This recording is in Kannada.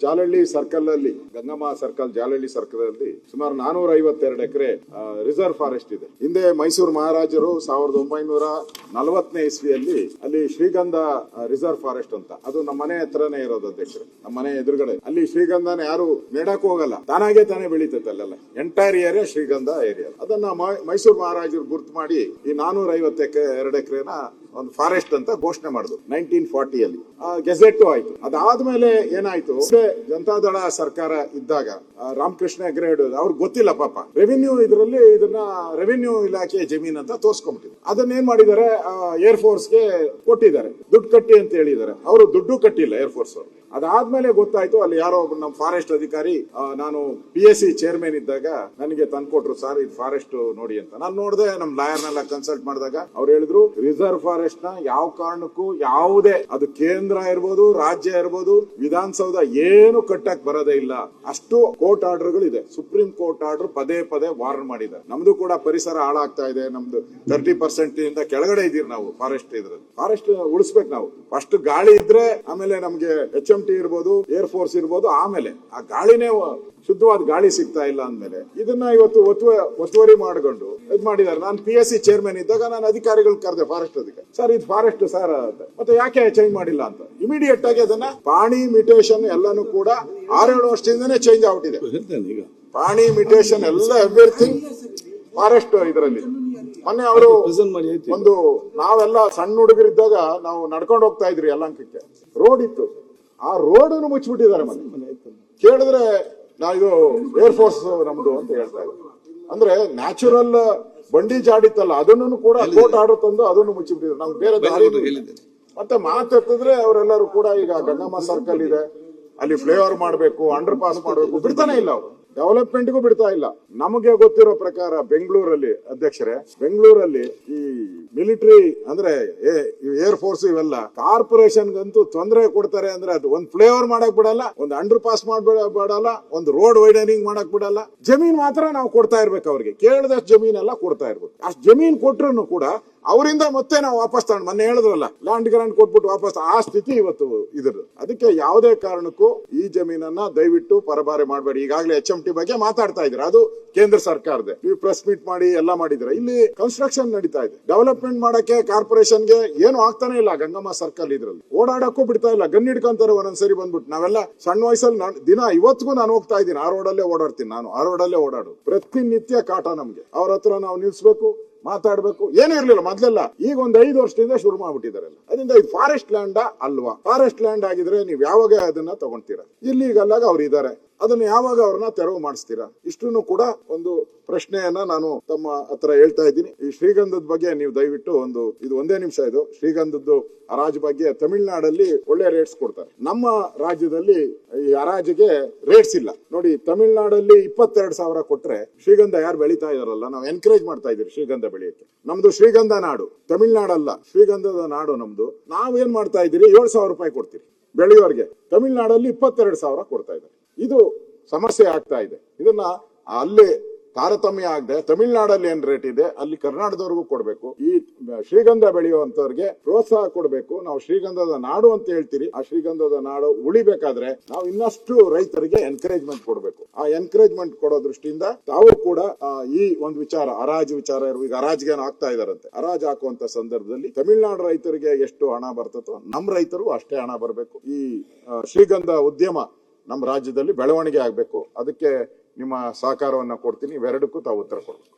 ಜಾಲಹಳ್ಳಿ ಸರ್ಕಲ್ ಅಲ್ಲಿ, ಗಂಗಮ್ಮ ಸರ್ಕಲ್, ಜಾಲಹಳ್ಳಿ ಸರ್ಕಲ್ ಅಲ್ಲಿ ಸುಮಾರು 452 ಎಕರೆ ರಿಸರ್ವ್ ಫಾರೆಸ್ಟ್ ಇದೆ. ಹಿಂದೆ ಮೈಸೂರು ಮಹಾರಾಜರು 1940ನೇ ಇಸ್ವಿಯಲ್ಲಿ ಅಲ್ಲಿ ಶ್ರೀಗಂಧ ರಿಸರ್ವ್ ಫಾರೆಸ್ಟ್ ಅಂತ, ಅದು ನಮ್ಮ ಮನೆ ಹತ್ರನೇ ಇರೋದು ಅಧ್ಯಕ್ಷರು, ನಮ್ಮ ಮನೆ ಎದುರುಗಡೆ. ಅಲ್ಲಿ ಶ್ರೀಗಂಧನ ಯಾರು ನೆಡಕ್ ಹೋಗಲ್ಲ, ತಾನಾಗೆ ತಾನೇ ಬೆಳೀತೈತೆ ಅಲ್ಲೆಲ್ಲ. ಎಂಟೈರ್ ಏರಿಯಾ ಶ್ರೀಗಂಧ ಏರಿಯಾ. ಅದನ್ನ ಮೈಸೂರು ಮಹಾರಾಜರು ಗುರ್ತು ಮಾಡಿ ಈ 452 ಎಕರೆನ ಒಂದು ಫಾರೆಸ್ಟ್ ಅಂತ ಘೋಷಣೆ ಮಾಡಿದ್ರು 1940 ಅಲ್ಲಿ. ಗೆಜೆಟ್ ಆಯ್ತು. ಅದಾದ್ಮೇಲೆ ಏನಾಯ್ತು, ಜನತಾದಳ ಸರ್ಕಾರ ಇದ್ದಾಗ ರಾಮಕೃಷ್ಣ ಹೆಗಡೆ ಅವ್ರಿಗೆ ಗೊತ್ತಿಲ್ಲ ಪಾಪ, ರೆವಿನ್ಯೂ ಇದರಲ್ಲಿ ಇದನ್ನ ರೆವಿನ್ಯೂ ಇಲಾಖೆ ಜಮೀನ್ ಅಂತ ತೋರ್ಸ್ಕೊಂಡ್ಬಿಟ್ಟಿದ್ರು. ಅದನ್ನ ಏನ್ ಮಾಡಿದ್ದಾರೆ, ಏರ್ ಫೋರ್ಸ್ ಗೆ ಕೊಟ್ಟಿದ್ದಾರೆ, ದುಡ್ಡು ಕಟ್ಟಿ ಅಂತ ಹೇಳಿದ್ದಾರೆ. ಅವರು ದುಡ್ಡು ಕಟ್ಟಿಲ್ಲ ಏರ್ ಫೋರ್ಸ್ ಅವರು. ಅದಾದ್ಮೇಲೆ ಗೊತ್ತಾಯ್ತು, ಅಲ್ಲಿ ಯಾರೋ ಒಬ್ಬ ನಮ್ಮ ಫಾರೆಸ್ಟ್ ಅಧಿಕಾರಿ, ನಾನು PSC ಚೇರ್ಮನ್ ಇದ್ದಾಗ ನನಗೆ ತಂದ್ಕೊಟ್ರು, ಸರ್ ಇದು ಫಾರೆಸ್ಟ್ ನೋಡಿ ಅಂತ. ನಾನು ನೋಡಿದೆ, ನಮ್ ಲಾಯರ್ನೆಲ್ಲ ಕನ್ಸಲ್ಟ್ ಮಾಡಿದಾಗ ಅವ್ರು ಹೇಳಿದ್ರು, ರಿಸರ್ವ್ ಫಾರೆಸ್ಟ್ ನ ಯಾವ ಕಾರಣಕ್ಕೂ ಯಾವುದೇ, ಅದು ಕೇಂದ್ರ ಇರ್ಬೋದು, ರಾಜ್ಯ ಇರ್ಬೋದು, ವಿಧಾನಸೌಧ ಏನು ಕಟ್ಟಕ್ ಬರೋದೇ ಇಲ್ಲ. ಅಷ್ಟು ಕೋರ್ಟ್ ಆರ್ಡರ್ಗಳು ಇದೆ. ಸುಪ್ರೀಂ ಕೋರ್ಟ್ ಆರ್ಡರ್ ಪದೇ ಪದೇ ವಾರ್ನ್ ಮಾಡಿದ್ದಾರೆ. ನಮ್ದು ಕೂಡ ಪರಿಸರ ಹಾಳಾಗ್ತಾ ಇದೆ. ನಮ್ದು 30% ಇಂದ ಕೆಳಗಡೆ ಇದೀರಿ ನಾವು ಫಾರೆಸ್ಟ್ ಇದ್ರಲ್ಲಿ. ಫಾರೆಸ್ಟ್ ಉಳಿಸ್ಬೇಕು ನಾವು. ಫಸ್ಟ್ ಗಾಳಿ ಇದ್ರೆ ಆಮೇಲೆ ನಮ್ಗೆ HMT ಇರ್ಬೋದು, ಏರ್ ಫೋರ್ಸ್ ಇರ್ಬೋದು, ಆಮೇಲೆ ಆ ಗಾಳಿನೇ ಶುದ್ಧವಾದ ಗಾಳಿ ಸಿಗ್ತಾ ಇಲ್ಲ ಅಂದ್ಮೇಲೆ ಇದನ್ನ ಇವತ್ತು ಒತ್ತುವರಿ ಮಾಡ್ಕೊಂಡು ಇದ್ ಮಾಡಿದ್ದಾರೆ. ನಾನು PSC ಚೇರ್ಮನ್ ಇದ್ದಾಗ ನಾನು ಅಧಿಕಾರಿಗಳು ಕರೆದೆ, ಫಾರೆಸ್ಟ್ ಅಧಿಕಾರಿ, ಸರ್ ಇದು ಫಾರೆಸ್ಟ್ ಸರ್ ಅಂತ, ಮತ್ತೆ ಯಾಕೆ ಚೇಂಜ್ ಮಾಡಿಲ್ಲ ಅಂತ. ಇಮಿಡಿಯೇಟ್ ಆಗಿ ಅದನ್ನ ಪಾಣಿ ಮಿಟೇಷನ್ ಎಲ್ಲಾನು ಕೂಡ 6-7 ವರ್ಷದಿಂದನೇ ಚೇಂಜ್ ಆಗ್ಬಿಟ್ಟಿದೆ. ಪಾಣಿ ಮಿಟೇಷನ್ ಎಲ್ಲ ಎವ್ರಿಥಿಂಗ್ ಫಾರೆಸ್ಟ್ ಇದರಲ್ಲಿ. ಮೊನ್ನೆ ಅವರು ಒಂದು, ನಾವೆಲ್ಲ ಸಣ್ಣ ಹುಡುಗರಿದ್ದಾಗ ನಾವು ನಡ್ಕೊಂಡು ಹೋಗ್ತಾ ಇದ್ರಿ ಯಲಹಂಕಕ್ಕೆ, ರೋಡ್ ಇತ್ತು, ಆ ರೋಡ್ ಅನ್ನು ಮುಚ್ಚಿಬಿಟ್ಟಿದ್ದಾರೆ. ಮೊನ್ನೆ ಕೇಳಿದ್ರೆ ಇದು ಏರ್ ಫೋರ್ಸ್ ನಮ್ದು ಅಂತ ಹೇಳ್ತಾ ಇದ್ರು. ಅಂದ್ರೆ ನ್ಯಾಚುರಲ್ ಬಂಡಿ ಜಾಡಿತ್ತಲ್ಲ, ಅದನ್ನು ಕೂಡ ಕೋರ್ಟ್ ಆರ್ಡರ್ ತಂದು ಅದನ್ನು ಮುಚ್ಚಿಬಿಟ್ಟಿದ್ರು. ನಮ್ಗೆ ಬೇರೆ ದಾರಿ. ಮತ್ತೆ ಮಾತಾಡ್ತಿದ್ರೆ ಅವರೆಲ್ಲರೂ ಕೂಡ ಈಗ ಗಂಗಮ್ಮ ಸರ್ಕಲ್ ಇದೆ, ಅಲ್ಲಿ ಫ್ಲೈಓವರ್ ಮಾಡಬೇಕು, ಅಂಡರ್ ಪಾಸ್ ಮಾಡಬೇಕು, ಬಿಡ್ತಾನೆ ಇಲ್ಲ ಅವರು. ಡೆವಲಪ್ಮೆಂಟ್ಗೂ ಬಿಡ್ತಾ ಇಲ್ಲ. ನಮಗೆ ಗೊತ್ತಿರೋ ಪ್ರಕಾರ ಬೆಂಗಳೂರಲ್ಲಿ ಅಧ್ಯಕ್ಷರೇ, ಬೆಂಗಳೂರಲ್ಲಿ ಈ ಮಿಲಿಟರಿ ಅಂದ್ರೆ ಏರ್ ಫೋರ್ಸ್ ಇವೆಲ್ಲ ಕಾರ್ಪೊರೇಷನ್ಗಂತೂ ತೊಂದರೆ ಕೊಡ್ತಾರೆ. ಅಂದ್ರೆ ಅದು ಒಂದು ಫ್ಲೈಓವರ್ ಮಾಡಕ್ ಬಿಡಲ್ಲ, ಒಂದು ಅಂಡರ್ ಪಾಸ್ ಬಿಡಲ್ಲ, ಒಂದು ರೋಡ್ ವೈಡನಿಂಗ್ ಮಾಡಕ್ ಬಿಡಲ್ಲ. ಜಮೀನ್ ಮಾತ್ರ ನಾವು ಕೊಡ್ತಾ ಇರ್ಬೇಕು ಅವ್ರಿಗೆ, ಕೇಳಿದಷ್ಟು ಜಮೀನೆಲ್ಲ ಕೊಡ್ತಾ ಇರ್ಬೇಕು. ಅಷ್ಟು ಜಮೀನ್ ಕೊಟ್ರು ಕೂಡ ಅವರಿಂದ ಮತ್ತೆ ನಾವು ವಾಪಸ್ ತಗೊಂಡು, ಮೊನ್ನೆ ಹೇಳಿದ್ರಲ್ಲ ಲ್ಯಾಂಡ್ ಗ್ರಾಂಟ್ ಕೊಟ್ಬಿಟ್ಟು ವಾಪಸ್, ಆ ಸ್ಥಿತಿ ಇವತ್ತು ಇದ್ರದ್ದು. ಅದಕ್ಕೆ ಯಾವುದೇ ಕಾರಣಕ್ಕೂ ಈ ಜಮೀನನ್ನ ದಯವಿಟ್ಟು ಪರಭಾರೆ ಮಾಡಬೇಡಿ. ಈಗಾಗಲೇ HMT ಬಗ್ಗೆ ಮಾತಾಡ್ತಾ ಇದ್ರೆ, ಅದು ಕೇಂದ್ರ ಸರ್ಕಾರದ, ನೀವು ಪ್ರೆಸ್ ಮೀಟ್ ಮಾಡಿ ಎಲ್ಲ ಮಾಡಿದ್ರೆ. ಇಲ್ಲಿ ಕನ್ಸ್ಟ್ರಕ್ಷನ್ ನಡೀತಾ ಇದೆ. ಡೆವಲಪ್ಮೆಂಟ್ ಮಾಡಕ್ಕೆ ಕಾರ್ಪೊರೇಷನ್ಗೆ ಏನು ಆಗ್ತಾನೆ ಇಲ್ಲ. ಗಂಗಮ್ಮ ಸರ್ಕಲ್ ಇದ್ರಲ್ಲಿ ಓಡಾಡಕ್ಕೂ ಬಿಡ್ತಾ ಇಲ್ಲ. ಗನ್ ಹಿಡ್ಕೊಂತಾರೆ ಒಂದೊಂದ್ಸರಿ ಬಂದ್ಬಿಟ್ಟು. ನಾವೆಲ್ಲ ಸಣ್ಣ ವಯಸ್ಸಲ್ಲಿ ದಿನ ಇವತ್ತಿಗೂ ನಾನು ಹೋಗ್ತಾ ಇದ್ದೀನಿ, ಆ ರೋಡಲ್ಲೇ ಓಡಾಡ್ತೀನಿ. ನಾನು ಆ ರೋಡಲ್ಲೇ ಓಡಾಡು, ಪ್ರತಿನಿತ್ಯ ಕಾಟ ನಮ್ಗೆ. ಅವ್ರ ಹತ್ರ ನಾವು ನಿಲ್ಸ್ಬೇಕು, ಮಾತಾಡ್ಬೇಕು. ಏನೂ ಇರ್ಲಿಲ್ಲ ಮೊದ್ಲೆಲ್ಲ. ಈಗ ಒಂದ್ 5 ವರ್ಷದಿಂದ ಶುರು ಮಾಡ್ಬಿಟ್ಟಿದ್ದಾರೆ. ಅದರಿಂದ ಇದು ಫಾರೆಸ್ಟ್ ಲ್ಯಾಂಡ್ ಅಲ್ವಾ? ಫಾರೆಸ್ಟ್ ಲ್ಯಾಂಡ್ ಆಗಿದ್ರೆ ನೀವು ಯಾವಾಗ ಅದನ್ನ ತಗೊಂತೀರಾ? ಇಲ್ಲಿಗಲ್ಲಾಗ ಅವ್ರು ಇದಾರೆ, ಅದನ್ನ ಯಾವಾಗ ಅವ್ರನ್ನ ತೆರವು ಮಾಡಿಸ್ತೀರಾ? ಇಷ್ಟನ್ನು ಕೂಡ ಒಂದು ಪ್ರಶ್ನೆಯನ್ನ ನಾನು ತಮ್ಮ ಹತ್ರ ಹೇಳ್ತಾ ಇದ್ದೀನಿ. ಈ ಶ್ರೀಗಂಧದ ಬಗ್ಗೆ ನೀವು ದಯವಿಟ್ಟು ಇದು ಒಂದೇ ನಿಮಿಷ, ಇದು ಶ್ರೀಗಂಧದ್ದು ಹರಾಜು ಬಗ್ಗೆ ತಮಿಳುನಾಡಲ್ಲಿ ಒಳ್ಳೆ ರೇಟ್ಸ್ ಕೊಡ್ತಾರೆ. ನಮ್ಮ ರಾಜ್ಯದಲ್ಲಿ ಈ ಹರಾಜಿಗೆ ರೇಟ್ಸ್ ಇಲ್ಲ ನೋಡಿ. ತಮಿಳುನಾಡಲ್ಲಿ 22,000 ಕೊಟ್ರೆ ಶ್ರೀಗಂಧ ಯಾರು ಬೆಳೀತಾ ಇದಾರಲ್ಲ, ನಾವು ಎನ್ಕರೇಜ್ ಮಾಡ್ತಾ ಇದೀವಿ ಶ್ರೀಗಂಧ ಬೆಳೆಯಕ್ಕೆ. ನಮ್ದು ಶ್ರೀಗಂಧ ನಾಡು, ತಮಿಳುನಾಡಲ್ಲ, ಶ್ರೀಗಂಧದ ನಾಡು ನಮ್ದು. ನಾವೇನ್ ಮಾಡ್ತಾ ಇದೀರಿ, 7,000 ರೂಪಾಯಿ ಕೊಡ್ತೀರಿ ಬೆಳೆಯೋರ್ಗೆ. ತಮಿಳುನಾಡಲ್ಲಿ 22,000 ಕೊಡ್ತಾ ಇದ್ದಾರೆ. ಇದು ಸಮಸ್ಯೆ ಆಗ್ತಾ ಇದೆ. ಇದನ್ನ ಅಲ್ಲಿ ತಾರತಮ್ಯ ಆಗದೆ ತಮಿಳುನಾಡಲ್ಲಿ ಏನ್ ರೇಟ್ ಇದೆ ಅಲ್ಲಿ ಕರ್ನಾಟಕದವರೆಗೂ ಕೊಡ್ಬೇಕು. ಈ ಶ್ರೀಗಂಧ ಬೆಳೆಯುವಂತವ್ರಿಗೆ ಪ್ರೋತ್ಸಾಹ ಕೊಡ್ಬೇಕು. ನಾವು ಶ್ರೀಗಂಧದ ನಾಡು ಅಂತ ಹೇಳ್ತೀರಿ, ಆ ಶ್ರೀಗಂಧದ ನಾಡು ಉಳಿಬೇಕಾದ್ರೆ ನಾವು ಇನ್ನಷ್ಟು ರೈತರಿಗೆ ಎನ್ಕರೇಜ್ಮೆಂಟ್ ಕೊಡ್ಬೇಕು. ಆ ಎನ್ಕರೇಜ್ಮೆಂಟ್ ಕೊಡೋ ದೃಷ್ಟಿಯಿಂದ ತಾವು ಕೂಡ ಈ ಒಂದು ವಿಚಾರ, ಹರಾಜು ವಿಚಾರ, ಈಗ ಹರಾಜ್ಗೆ ಆಗ್ತಾ ಇದಾರಂತೆ, ಹರಾಜು ಹಾಕುವಂತ ಸಂದರ್ಭದಲ್ಲಿ ತಮಿಳುನಾಡು ರೈತರಿಗೆ ಎಷ್ಟು ಹಣ ಬರ್ತದೋ ನಮ್ಮ ರೈತರು ಅಷ್ಟೇ ಹಣ ಬರಬೇಕು. ಈ ಶ್ರೀಗಂಧ ಉದ್ಯಮ ನಮ್ಮ ರಾಜ್ಯದಲ್ಲಿ ಬೆಳವಣಿಗೆ ಆಗ್ಬೇಕು. ಅದಕ್ಕೆ ನಿಮ್ಮ ಸಹಕಾರವನ್ನ ಕೊಡ್ತೀನಿ. ಇವೆರಡಕ್ಕೂ ತಾವು ಉತ್ತರ ಕೊಡ್ಬೇಕು.